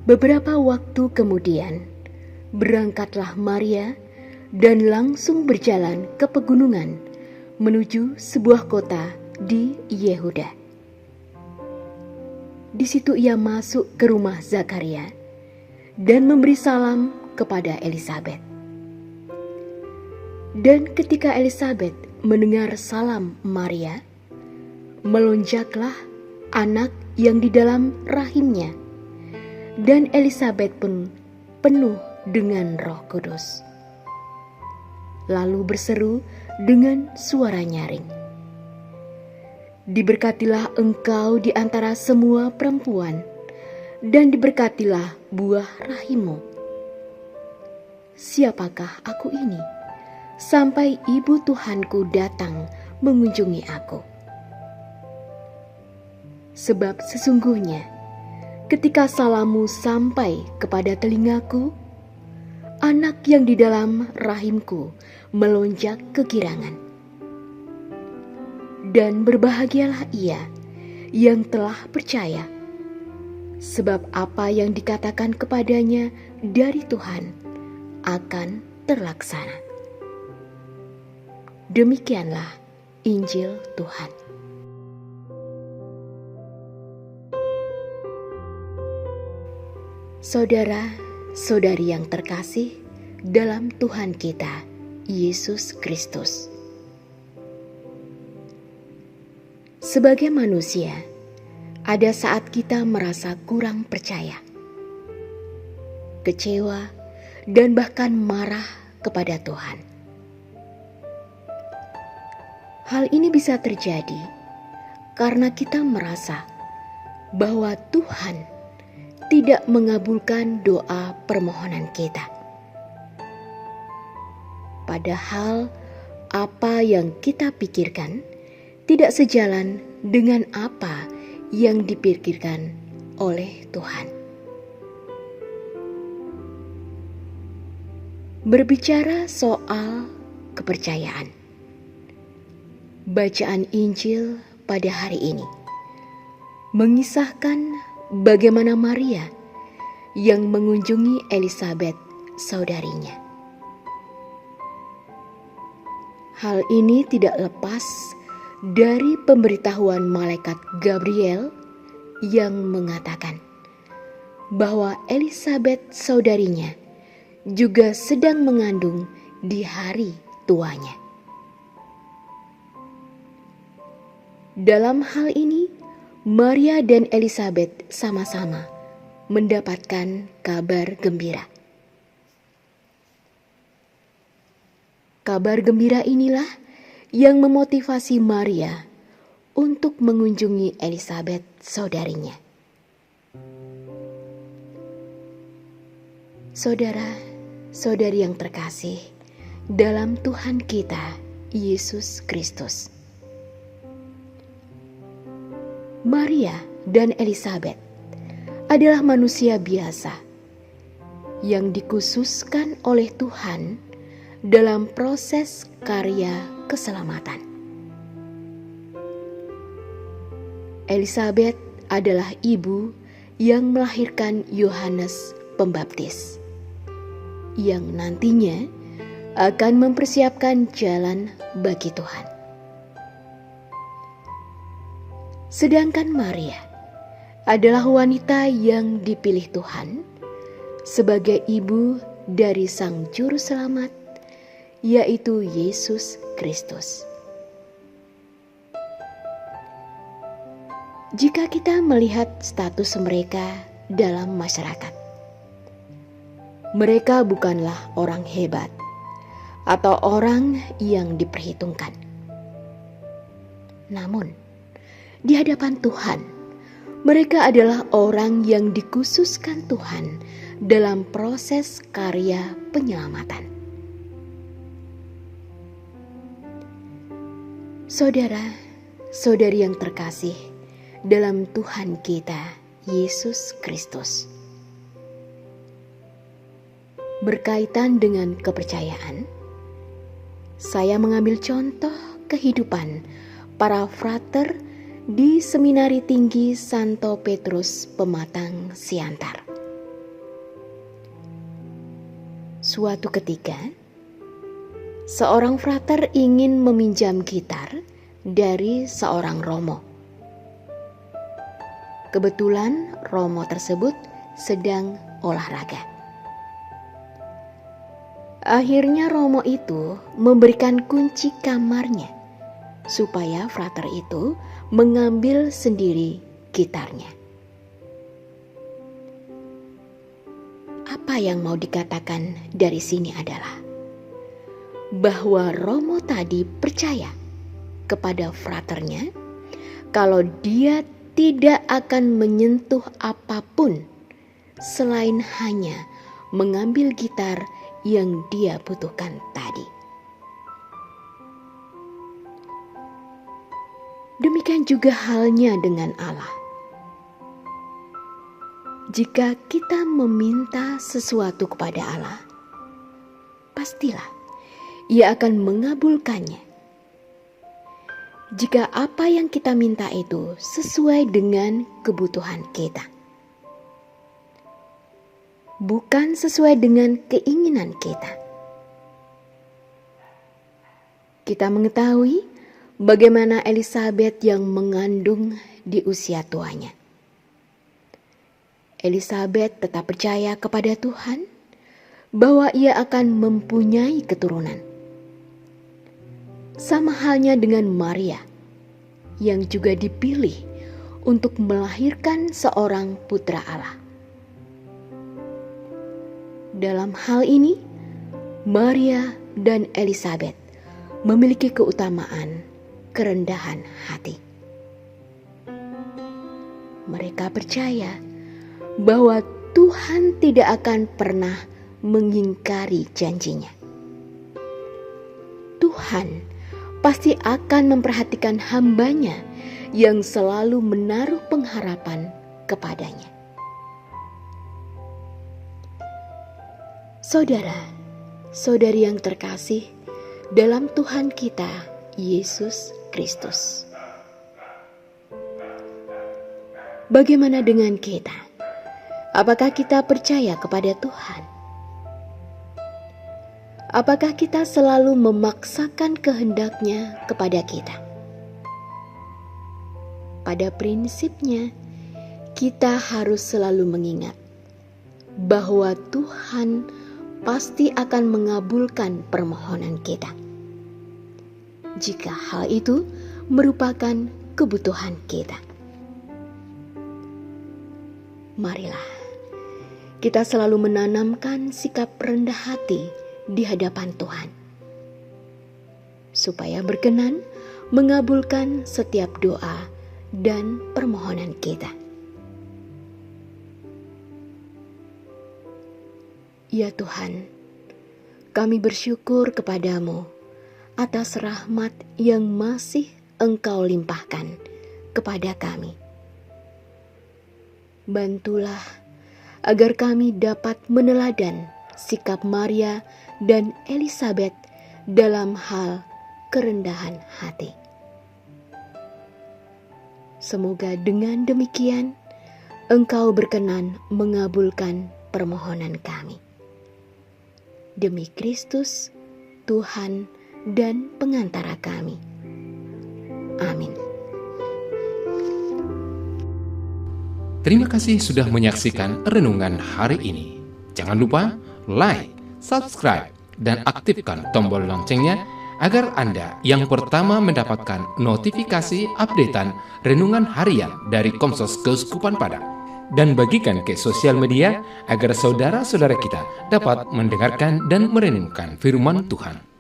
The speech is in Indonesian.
Beberapa waktu kemudian, berangkatlah Maria dan langsung berjalan ke pegunungan menuju sebuah kota di Yehuda. Di situ ia masuk ke rumah Zakaria dan memberi salam kepada Elisabet. Dan ketika Elisabet mendengar salam Maria, melonjaklah anak yang di dalam rahimnya. Dan Elisabet pun penuh dengan Roh Kudus. Lalu berseru dengan suara nyaring, "Diberkatilah engkau di antara semua perempuan, dan diberkatilah buah rahimmu. Siapakah aku ini, sampai ibu Tuhanku datang mengunjungi aku? Sebab sesungguhnya, ketika salammu sampai kepada telingaku, anak yang di dalam rahimku melonjak kegirangan. Dan berbahagialah ia yang telah percaya, sebab apa yang dikatakan kepadanya dari Tuhan akan terlaksana." Demikianlah Injil Tuhan. Saudara-saudari yang terkasih dalam Tuhan kita, Yesus Kristus. Sebagai manusia, ada saat kita merasa kurang percaya, kecewa, dan bahkan marah kepada Tuhan. Hal ini bisa terjadi karena kita merasa bahwa Tuhan tidak mengabulkan doa permohonan kita. Padahal apa yang kita pikirkan tidak sejalan dengan apa yang dipikirkan oleh Tuhan. Berbicara soal kepercayaan, bacaan Injil pada hari ini mengisahkan bagaimana Maria yang mengunjungi Elisabet, saudarinya. Hal ini tidak lepas dari pemberitahuan malaikat Gabriel yang mengatakan bahwa Elisabet, saudarinya, juga sedang mengandung di hari tuanya. Dalam hal ini, Maria dan Elisabet sama-sama mendapatkan kabar gembira. Kabar gembira inilah yang memotivasi Maria untuk mengunjungi Elisabet, saudarinya. Saudara-saudari yang terkasih dalam Tuhan kita, Yesus Kristus. Maria dan Elisabet adalah manusia biasa yang dikhususkan oleh Tuhan dalam proses karya keselamatan. Elisabet adalah ibu yang melahirkan Yohanes Pembaptis, yang nantinya akan mempersiapkan jalan bagi Tuhan. Sedangkan Maria adalah wanita yang dipilih Tuhan sebagai ibu dari Sang Juru Selamat, yaitu Yesus Kristus. Jika kita melihat status mereka dalam masyarakat, mereka bukanlah orang hebat atau orang yang diperhitungkan. Namun, di hadapan Tuhan, mereka adalah orang yang dikhususkan Tuhan dalam proses karya penyelamatan. Saudara-saudari yang terkasih dalam Tuhan kita, Yesus Kristus. Berkaitan dengan kepercayaan, saya mengambil contoh kehidupan para frater di Seminari Tinggi Santo Petrus Pematang Siantar. Suatu ketika, seorang frater ingin meminjam gitar dari seorang romo. Kebetulan romo tersebut sedang olahraga. Akhirnya romo itu memberikan kunci kamarnya supaya frater itu mengambil sendiri gitarnya. Apa yang mau dikatakan dari sini adalah bahwa romo tadi percaya kepada fraternya kalau dia tidak akan menyentuh apapun selain hanya mengambil gitar yang dia butuhkan tadi. Demikian juga halnya dengan Allah. Jika kita meminta sesuatu kepada Allah, pastilah Ia akan mengabulkannya. Jika apa yang kita minta itu sesuai dengan kebutuhan kita, bukan sesuai dengan keinginan kita. Kita mengetahui bagaimana Elisabet yang mengandung di usia tuanya. Elisabet tetap percaya kepada Tuhan bahwa ia akan mempunyai keturunan. Sama halnya dengan Maria yang juga dipilih untuk melahirkan seorang putra Allah. Dalam hal ini, Maria dan Elisabet memiliki keutamaan kerendahan hati. Mereka percaya bahwa Tuhan tidak akan pernah mengingkari janjinya. Tuhan pasti akan memperhatikan hamba-Nya yang selalu menaruh pengharapan kepadanya. Saudara-saudari yang terkasih dalam Tuhan kita, Yesus Kristus. Bagaimana dengan kita? Apakah kita percaya kepada Tuhan? Apakah kita selalu memaksakan kehendak-Nya kepada kita? Pada prinsipnya, kita harus selalu mengingat bahwa Tuhan pasti akan mengabulkan permohonan kita, jika hal itu merupakan kebutuhan kita. Marilah kita selalu menanamkan sikap rendah hati di hadapan Tuhan, supaya berkenan mengabulkan setiap doa dan permohonan kita. Ya Tuhan, kami bersyukur kepadamu atas rahmat yang masih Engkau limpahkan kepada kami. Bantulah agar kami dapat meneladan sikap Maria dan Elisabet dalam hal kerendahan hati. Semoga dengan demikian Engkau berkenan mengabulkan permohonan kami. Demi Kristus, Tuhan dan pengantara kami. Amin. Terima kasih sudah menyaksikan renungan hari ini. Jangan lupa like, subscribe, dan aktifkan tombol loncengnya agar Anda yang pertama mendapatkan notifikasi updatean renungan harian dari Komsos Keuskupan Padang. Dan bagikan ke sosial media agar saudara-saudara kita dapat mendengarkan dan merenungkan firman Tuhan.